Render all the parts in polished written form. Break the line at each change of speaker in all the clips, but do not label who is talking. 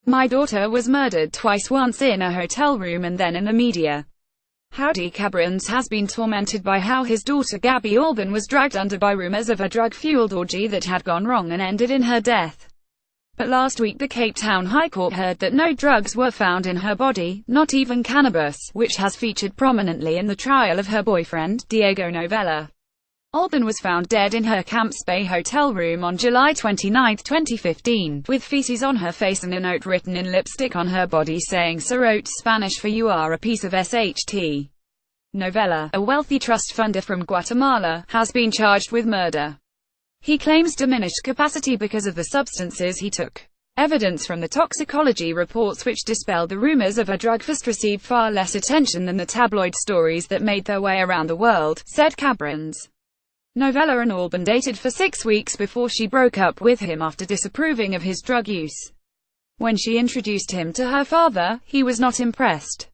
My daughter was murdered twice, once in a hotel room and then in the media. Howdy Cabrans has been tormented by how his daughter Gabby Albon was dragged under by rumors of a drug-fueled orgy that had gone wrong and ended in her death. But last week the Cape Town High Court heard that no drugs were found in her body, not even cannabis, which has featured prominently in the trial of her boyfriend, Diego Novella. Albon was found dead in her Camps Bay hotel room on July 29, 2015, with feces on her face and a note written in lipstick on her body saying "Cerote," Spanish for "you are a piece of SHT. Novella, a wealthy trust funder from Guatemala, has been charged with murder. He claims diminished capacity because of the substances he took. Evidence from the toxicology reports which dispelled the rumors of a drug fist received far less attention than the tabloid stories that made their way around the world, said Cabrans. Novella and Albon dated for 6 weeks before she broke up with him after disapproving of his drug use. When she introduced him to her father, he was not impressed.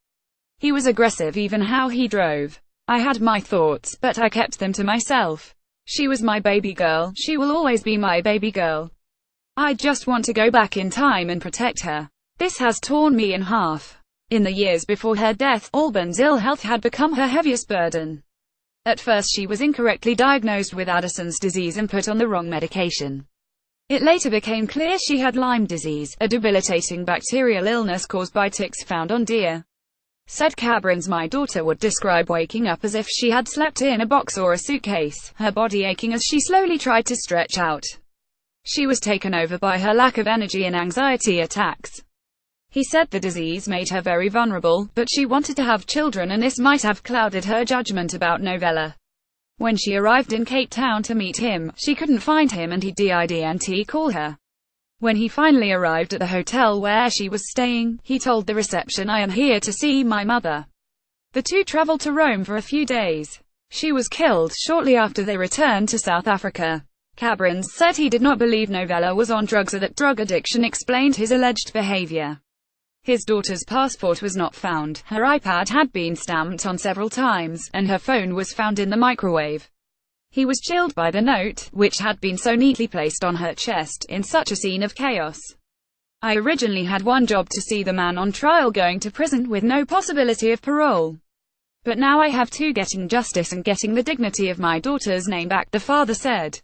He was aggressive, even how he drove. I had my thoughts, but I kept them to myself. She was my baby girl, she will always be my baby girl. I just want to go back in time and protect her. This has torn me in half. In the years before her death, Albon's ill health had become her heaviest burden. At first she was incorrectly diagnosed with Addison's disease and put on the wrong medication. It later became clear she had Lyme disease, a debilitating bacterial illness caused by ticks found on deer. Said Cabrans, my daughter would describe waking up as if she had slept in a box or a suitcase, her body aching as she slowly tried to stretch out. She was taken over by her lack of energy and anxiety attacks. He said the disease made her very vulnerable, but she wanted to have children and this might have clouded her judgment about Novella. When she arrived in Cape Town to meet him, she couldn't find him and he didn't call her. When he finally arrived at the hotel where she was staying, he told the reception, "I am here to see my mother." The two traveled to Rome for a few days. She was killed shortly after they returned to South Africa. Cabrans said he did not believe Novella was on drugs or that drug addiction explained his alleged behavior. His daughter's passport was not found, her iPad had been stamped on several times, and her phone was found in the microwave. He was chilled by the note, which had been so neatly placed on her chest, in such a scene of chaos. I originally had one job: to see the man on trial going to prison with no possibility of parole. But now I have two: getting justice and getting the dignity of my daughter's name back, the father said.